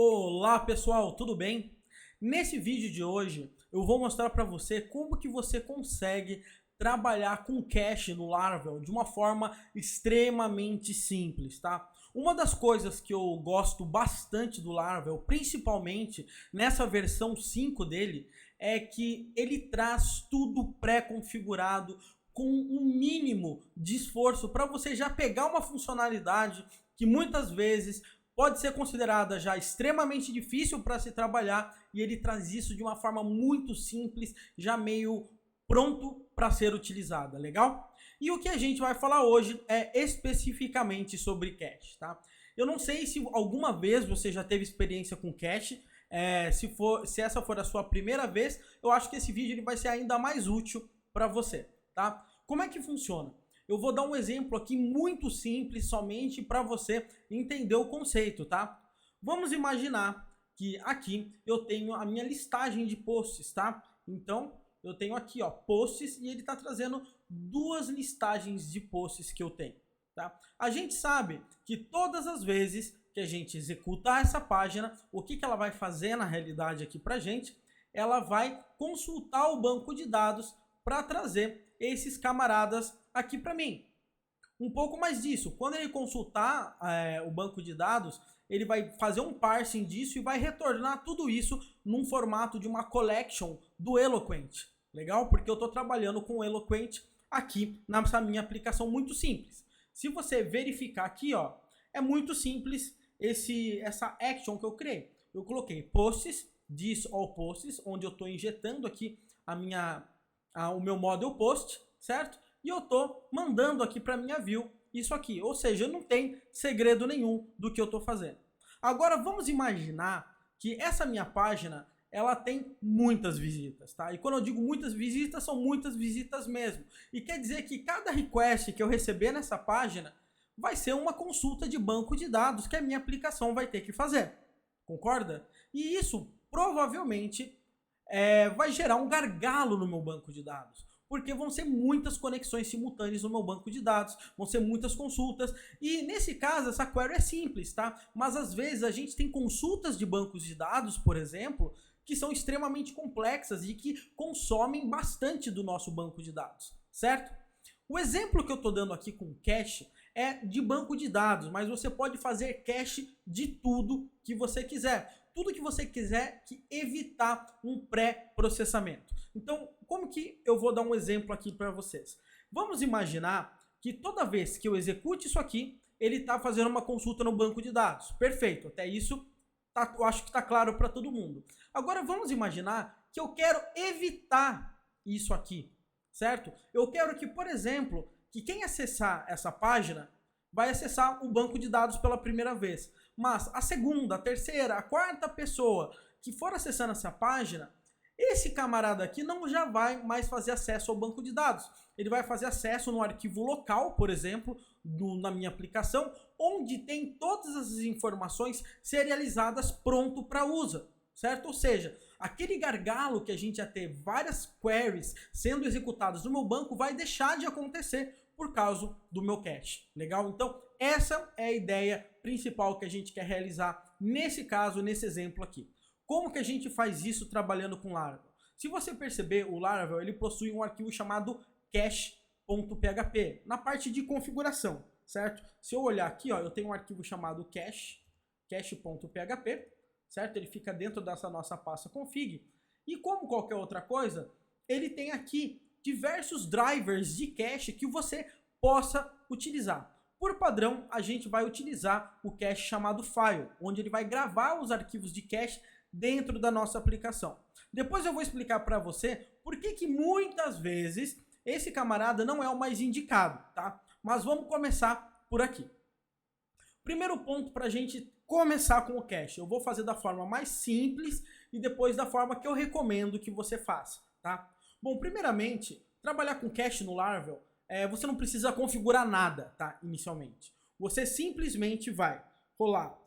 Olá pessoal, tudo bem? Nesse vídeo de hoje eu vou mostrar para você como que você consegue trabalhar com cache no Laravel de uma forma extremamente simples, tá? Uma das coisas que eu gosto bastante do Laravel, principalmente nessa versão 5 dele, é que ele traz tudo pré-configurado com um mínimo de esforço para você já pegar uma funcionalidade que muitas vezes pode ser considerada já extremamente difícil para se trabalhar, e ele traz isso de uma forma muito simples, já meio pronto para ser utilizada, legal? E o que a gente vai falar hoje é especificamente sobre cache, tá? Eu não sei se alguma vez você já teve experiência com cache, se essa for a sua primeira vez, eu acho que esse vídeo ele vai ser ainda mais útil para você, tá? Como é que funciona? Eu vou dar um exemplo aqui muito simples, somente para você entender o conceito, tá? Vamos imaginar que aqui eu tenho a minha listagem de posts, tá? Então, eu tenho aqui, ó, posts, e ele está trazendo duas listagens de posts que eu tenho, tá? A gente sabe que todas as vezes que a gente executar essa página, o que ela vai fazer na realidade aqui pra gente? Ela vai consultar o banco de dados para trazer esses camaradas aqui para mim. Um pouco mais disso, quando ele consultar o banco de dados, ele vai fazer um parsing disso e vai retornar tudo isso num formato de uma collection do Eloquent. Legal? Porque eu estou trabalhando com o Eloquent aqui nessa minha aplicação muito simples. Se você verificar aqui, ó, é muito simples essa action que eu criei. Eu coloquei posts, this all posts, onde eu estou injetando aqui o meu model post, certo? E eu tô mandando aqui para minha view isso aqui, ou seja, não tem segredo nenhum do que eu tô fazendo. Agora vamos imaginar que essa minha página, ela tem muitas visitas, tá? E quando eu digo muitas visitas, são muitas visitas mesmo. E quer dizer que cada request que eu receber nessa página vai ser uma consulta de banco de dados que a minha aplicação vai ter que fazer. Concorda? E isso provavelmente vai gerar um gargalo no meu banco de dados, porque vão ser muitas conexões simultâneas no meu banco de dados, vão ser muitas consultas, e nesse caso essa query é simples, tá? Mas às vezes a gente tem consultas de bancos de dados, por exemplo, que são extremamente complexas e que consomem bastante do nosso banco de dados, certo? O exemplo que eu estou dando aqui com cache é de banco de dados, mas você pode fazer cache de tudo que você quiser. Tudo que você quiser que evitar um pré-processamento. Então, como que eu vou dar um exemplo aqui para vocês? Vamos imaginar que toda vez que eu execute isso aqui, ele está fazendo uma consulta no banco de dados. Perfeito, até isso eu acho que está claro para todo mundo. Agora vamos imaginar que eu quero evitar isso aqui, certo? Eu quero que, por exemplo, que quem acessar essa página vai acessar o banco de dados pela primeira vez. Mas a segunda, a terceira, a quarta pessoa que for acessando essa página, esse camarada aqui não já vai mais fazer acesso ao banco de dados. Ele vai fazer acesso no arquivo local, por exemplo, na minha aplicação, onde tem todas as informações serializadas pronto para uso, certo? Ou seja, aquele gargalo que a gente ia ter várias queries sendo executadas no meu banco vai deixar de acontecer por causa do meu cache. Legal? Então, essa é a ideia principal que a gente quer realizar nesse caso, nesse exemplo aqui. Como que a gente faz isso trabalhando com Laravel? Se você perceber, o Laravel ele possui um arquivo chamado cache.php na parte de configuração, certo? Se eu olhar aqui, ó, eu tenho um arquivo chamado cache.php, certo? Ele fica dentro dessa nossa pasta config. E como qualquer outra coisa, ele tem aqui diversos drivers de cache que você possa utilizar. Por padrão, a gente vai utilizar o cache chamado file, onde ele vai gravar os arquivos de cache dentro da nossa aplicação. Depois eu vou explicar para você por que muitas vezes esse camarada não é o mais indicado, tá? Mas vamos começar por aqui. Primeiro ponto para a gente começar com o cache, eu vou fazer da forma mais simples e depois da forma que eu recomendo que você faça, tá? Bom, primeiramente, trabalhar com cache no Laravel, você não precisa configurar nada, tá? Inicialmente. Você simplesmente vai rolar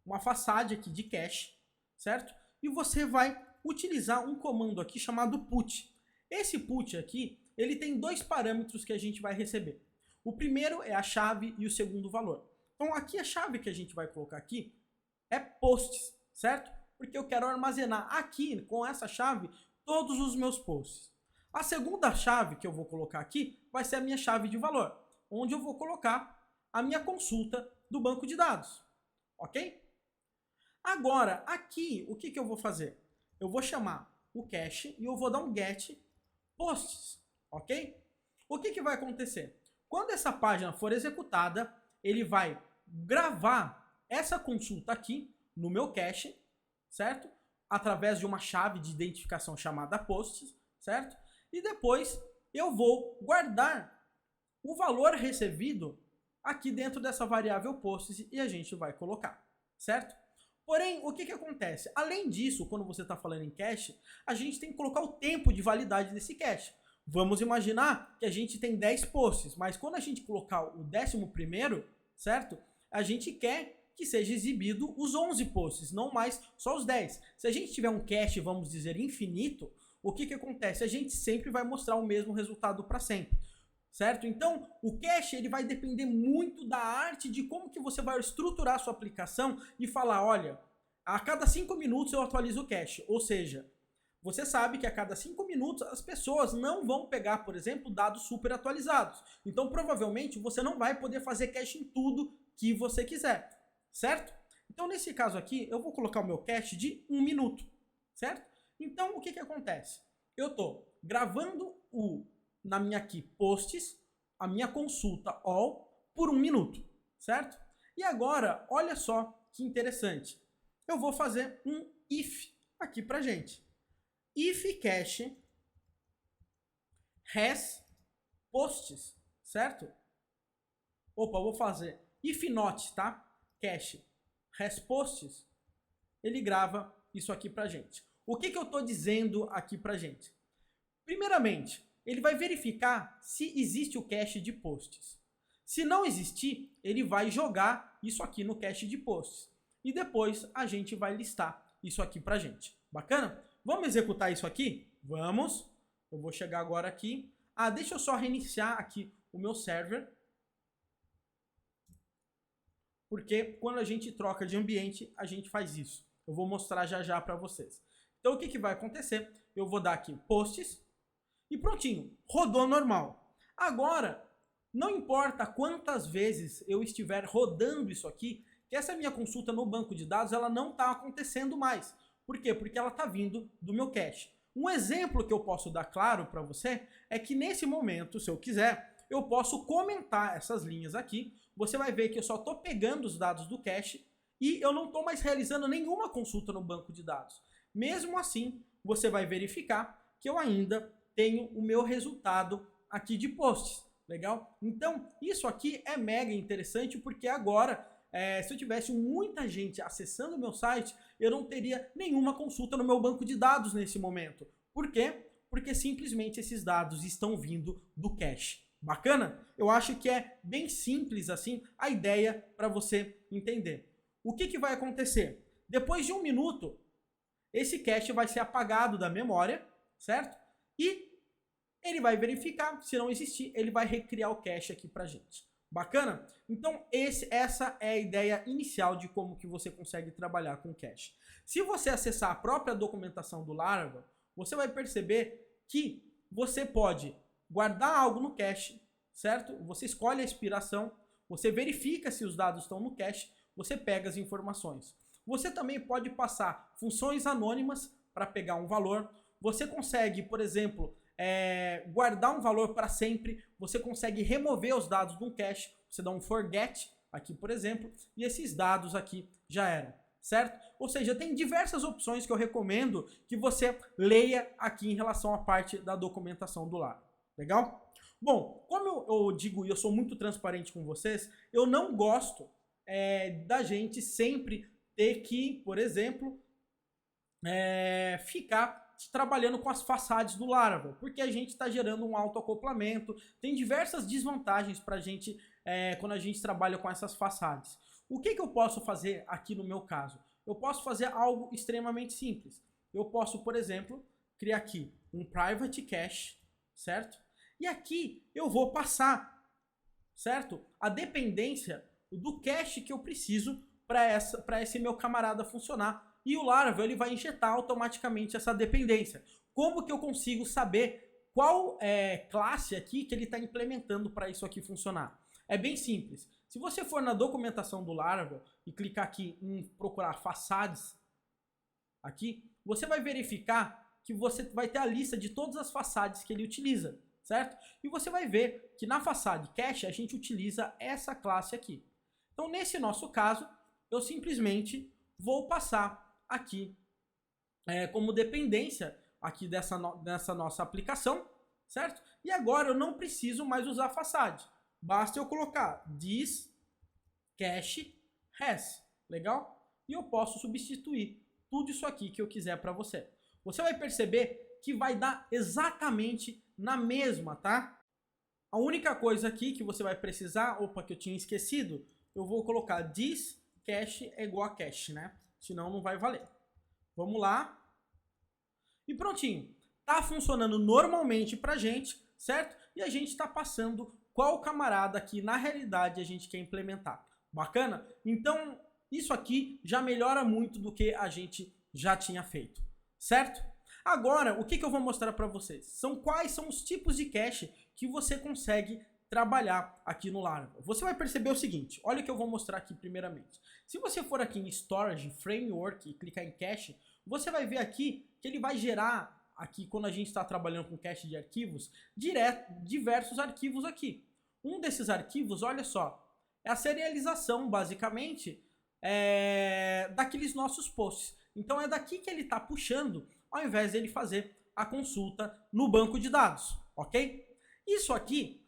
uma façade aqui de cache, certo? E você vai utilizar um comando aqui chamado put. Esse put aqui, ele tem dois parâmetros que a gente vai receber. O primeiro é a chave e o segundo o valor. Então aqui a chave que a gente vai colocar aqui é posts, certo? Porque eu quero armazenar aqui, com essa chave, todos os meus posts. A segunda chave que eu vou colocar aqui vai ser a minha chave de valor, onde eu vou colocar a minha consulta do banco de dados, ok? Agora, aqui, o que eu vou fazer? Eu vou chamar o cache e eu vou dar um get posts, ok? O que vai acontecer? Quando essa página for executada, ele vai gravar essa consulta aqui no meu cache, certo? Através de uma chave de identificação chamada posts, certo? E depois eu vou guardar o valor recebido aqui dentro dessa variável posts e a gente vai colocar, certo? Porém, o que acontece? Além disso, quando você está falando em cache, a gente tem que colocar o tempo de validade desse cache. Vamos imaginar que a gente tem 10 posts, mas quando a gente colocar o 11º, certo? A gente quer que seja exibido os 11 posts, não mais só os 10. Se a gente tiver um cache, vamos dizer, infinito, o que acontece? A gente sempre vai mostrar o mesmo resultado para sempre, certo? Então, o cache ele vai depender muito da arte de como que você vai estruturar a sua aplicação e falar, olha, a cada 5 minutos eu atualizo o cache, ou seja, você sabe que a cada 5 minutos as pessoas não vão pegar, por exemplo, dados super atualizados. Então, provavelmente, você não vai poder fazer cache em tudo que você quiser, certo? Então, nesse caso aqui, eu vou colocar o meu cache de 1 minuto, certo? Então, o que acontece? Eu estou gravando na minha aqui posts, a minha consulta all por 1 minuto, certo? E agora, olha só que interessante. Eu vou fazer um if aqui pra gente. If cache has posts, certo? Opa, eu vou fazer if not, tá? Cache has posts, ele grava isso aqui pra gente. O que eu tô dizendo aqui pra gente? Primeiramente, ele vai verificar se existe o cache de posts. Se não existir, ele vai jogar isso aqui no cache de posts. E depois a gente vai listar isso aqui pra gente. Bacana? Vamos executar isso aqui? Vamos. Eu vou chegar agora aqui. Deixa eu só reiniciar aqui o meu server. Porque quando a gente troca de ambiente, a gente faz isso. Eu vou mostrar já para vocês. Então o que vai acontecer? Eu vou dar aqui posts e prontinho, rodou normal. Agora, não importa quantas vezes eu estiver rodando isso aqui, que essa minha consulta no banco de dados ela não está acontecendo mais. Por quê? Porque ela está vindo do meu cache. Um exemplo que eu posso dar claro para você é que nesse momento, se eu quiser, eu posso comentar essas linhas aqui. Você vai ver que eu só estou pegando os dados do cache e eu não estou mais realizando nenhuma consulta no banco de dados. Mesmo assim, você vai verificar que eu ainda tenho o meu resultado aqui de posts. Legal? Então, isso aqui é mega interessante porque agora, se eu tivesse muita gente acessando o meu site, eu não teria nenhuma consulta no meu banco de dados nesse momento. Por quê? Porque simplesmente esses dados estão vindo do cache. Bacana? Eu acho que é bem simples assim a ideia para você entender. O que vai acontecer? Depois de 1 minuto, esse cache vai ser apagado da memória, certo? E ele vai verificar, se não existir, ele vai recriar o cache aqui pra gente. Bacana? Então, essa é a ideia inicial de como que você consegue trabalhar com cache. Se você acessar a própria documentação do Laravel, você vai perceber que você pode guardar algo no cache, certo? Você escolhe a expiração, você verifica se os dados estão no cache, você pega as informações. Você também pode passar funções anônimas para pegar um valor. Você consegue, por exemplo, guardar um valor para sempre. Você consegue remover os dados de um cache. Você dá um forget aqui, por exemplo, e esses dados aqui já eram, certo? Ou seja, tem diversas opções que eu recomendo que você leia aqui em relação à parte da documentação do Laravel. Legal? Bom, como eu digo e eu sou muito transparente com vocês, eu não gosto da gente sempre ter que, por exemplo, ficar trabalhando com as façades do Laravel, porque a gente está gerando um autoacoplamento, tem diversas desvantagens para a gente quando a gente trabalha com essas façades. O que eu posso fazer aqui no meu caso? Eu posso fazer algo extremamente simples. Eu posso, por exemplo, criar aqui um private cache, certo? E aqui eu vou passar, certo? A dependência do cache que eu preciso para esse meu camarada funcionar e o Laravel ele vai injetar automaticamente essa dependência. Como que eu consigo saber qual classe aqui que ele está implementando para isso aqui funcionar? É bem simples. Se você for na documentação do Laravel e clicar aqui em procurar façades, aqui, você vai verificar que você vai ter a lista de todas as façades que ele utiliza, certo? E você vai ver que na façade cache a gente utiliza essa classe aqui. Então, nesse nosso caso, eu simplesmente vou passar aqui como dependência aqui dessa nossa aplicação, certo? E agora eu não preciso mais usar façade. Basta eu colocar this cache has, legal? E eu posso substituir tudo isso aqui que eu quiser para você. Você vai perceber que vai dar exatamente na mesma, tá? A única coisa aqui que você vai precisar, opa, que eu tinha esquecido, eu vou colocar this cache é igual a cache, né? Senão não vai valer. Vamos lá. E prontinho. Tá funcionando normalmente pra gente, certo? E a gente tá passando qual camarada aqui na realidade a gente quer implementar. Bacana? Então, isso aqui já melhora muito do que a gente já tinha feito, certo? Agora, o que eu vou mostrar para vocês? Quais são os tipos de cache que você consegue trabalhar aqui no Laravel. Você vai perceber o seguinte, olha o que eu vou mostrar aqui primeiramente. Se você for aqui em Storage, Framework e clicar em Cache, você vai ver aqui que ele vai gerar, aqui quando a gente está trabalhando com cache de arquivos, diversos arquivos aqui. Um desses arquivos, olha só, é a serialização, basicamente, daqueles nossos posts. Então é daqui que ele está puxando, ao invés de ele fazer a consulta no banco de dados, ok? Isso aqui,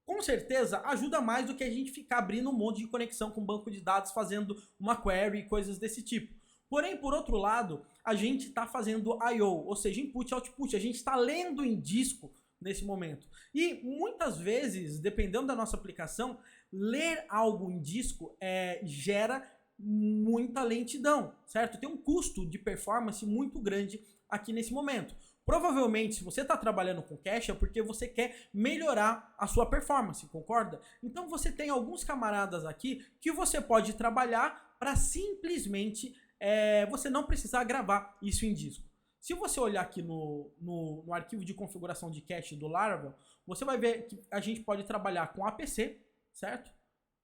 com certeza, ajuda mais do que a gente ficar abrindo um monte de conexão com o banco de dados, fazendo uma query e coisas desse tipo. Porém, por outro lado, a gente está fazendo I/O, ou seja, input e output. A gente está lendo em disco nesse momento. E muitas vezes, dependendo da nossa aplicação, ler algo em disco gera muita lentidão, certo? Tem um custo de performance muito grande aqui nesse momento. Provavelmente, se você está trabalhando com cache, é porque você quer melhorar a sua performance, concorda? Então você tem alguns camaradas aqui que você pode trabalhar para simplesmente você não precisar gravar isso em disco. Se você olhar aqui no arquivo de configuração de cache do Laravel, você vai ver que a gente pode trabalhar com APC, certo?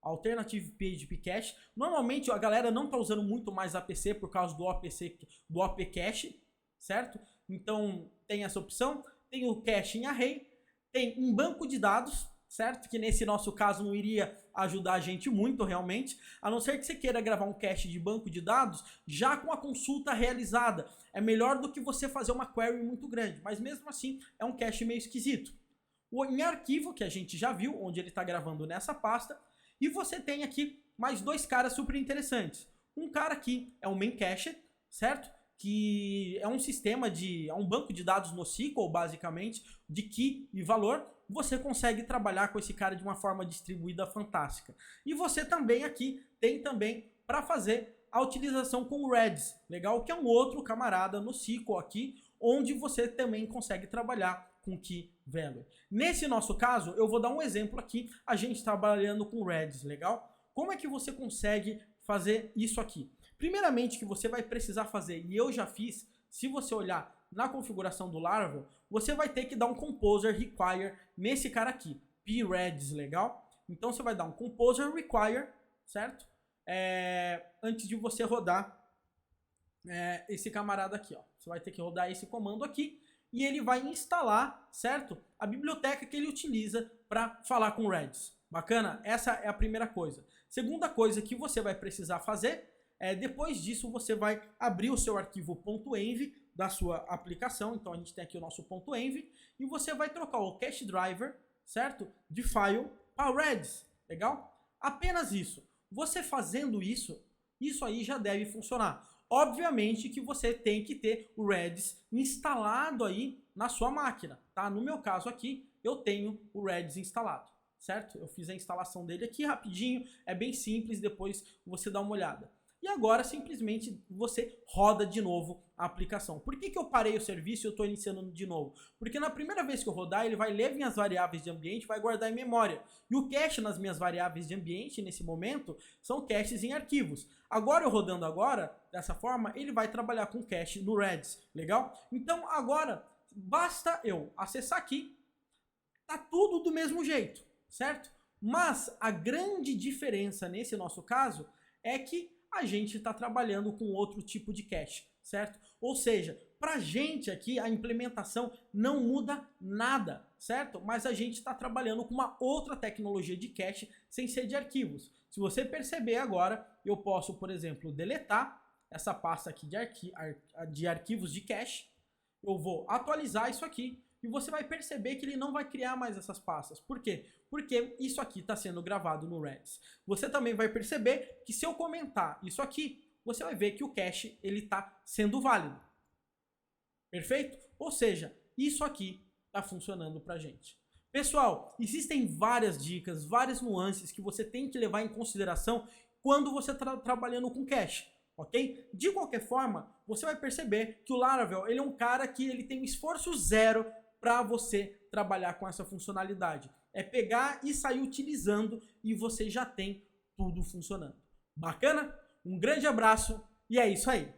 Alternative PHP Cache. Normalmente a galera não está usando muito mais APC por causa do AP Cache, certo? Então tem essa opção, tem o cache em array, tem um banco de dados, certo? Que nesse nosso caso não iria ajudar a gente muito realmente, a não ser que você queira gravar um cache de banco de dados já com a consulta realizada. É melhor do que você fazer uma query muito grande, mas mesmo assim é um cache meio esquisito. Em arquivo, que a gente já viu, onde ele está gravando nessa pasta, e você tem aqui mais dois caras super interessantes. Um cara aqui é o main cache, certo? Que é um sistema é um banco de dados NoSQL, basicamente, de key e valor. Você consegue trabalhar com esse cara de uma forma distribuída fantástica. E você também aqui tem também para fazer a utilização com o Redis, legal? Que é um outro camarada NoSQL aqui, onde você também consegue trabalhar com key value. Nesse nosso caso, eu vou dar um exemplo aqui, a gente trabalhando com Redis, legal? Como é que você consegue fazer isso aqui? Primeiramente, que você vai precisar fazer, e eu já fiz, se você olhar na configuração do Laravel, você vai ter que dar um composer require nesse cara aqui, pRedis, legal? Então você vai dar um composer require, certo? Antes de você rodar esse camarada aqui, ó. Você vai ter que rodar esse comando aqui e ele vai instalar, certo? A biblioteca que ele utiliza para falar com Redis. Bacana? Essa é a primeira coisa. Segunda coisa que você vai precisar fazer depois disso, você vai abrir o seu arquivo .env da sua aplicação. Então, a gente tem aqui o nosso .env. E você vai trocar o cache driver, certo? De file para Redis. Legal? Apenas isso. Você fazendo isso aí já deve funcionar. Obviamente que você tem que ter o Redis instalado aí na sua máquina, tá? No meu caso aqui, eu tenho o Redis instalado, certo? Eu fiz a instalação dele aqui rapidinho. É bem simples, depois você dá uma olhada. e agora simplesmente você roda de novo a aplicação. Por que eu parei o serviço e eu estou iniciando de novo? Porque na primeira vez que eu rodar, ele vai ler minhas variáveis de ambiente, vai guardar em memória. E o cache nas minhas variáveis de ambiente, nesse momento, são caches em arquivos. Agora eu rodando agora, dessa forma, ele vai trabalhar com cache no Redis, legal? Então agora, basta eu acessar aqui, tá tudo do mesmo jeito, certo? Mas a grande diferença nesse nosso caso é que a gente está trabalhando com outro tipo de cache, certo? Ou seja, para a gente aqui a implementação não muda nada, certo? Mas a gente está trabalhando com uma outra tecnologia de cache sem ser de arquivos. Se você perceber agora, eu posso, por exemplo, deletar essa pasta aqui de arquivos de cache, eu vou atualizar isso aqui, e você vai perceber que ele não vai criar mais essas pastas. Por quê? Porque isso aqui está sendo gravado no Redis. Você também vai perceber que se eu comentar isso aqui, você vai ver que o cache está sendo válido. Perfeito? Ou seja, isso aqui está funcionando para a gente. Pessoal, existem várias dicas, várias nuances que você tem que levar em consideração quando você está trabalhando com cache. Ok? De qualquer forma, você vai perceber que o Laravel ele é um cara que ele tem um esforço zero para você trabalhar com essa funcionalidade. É pegar e sair utilizando e você já tem tudo funcionando. Bacana? Um grande abraço e é isso aí.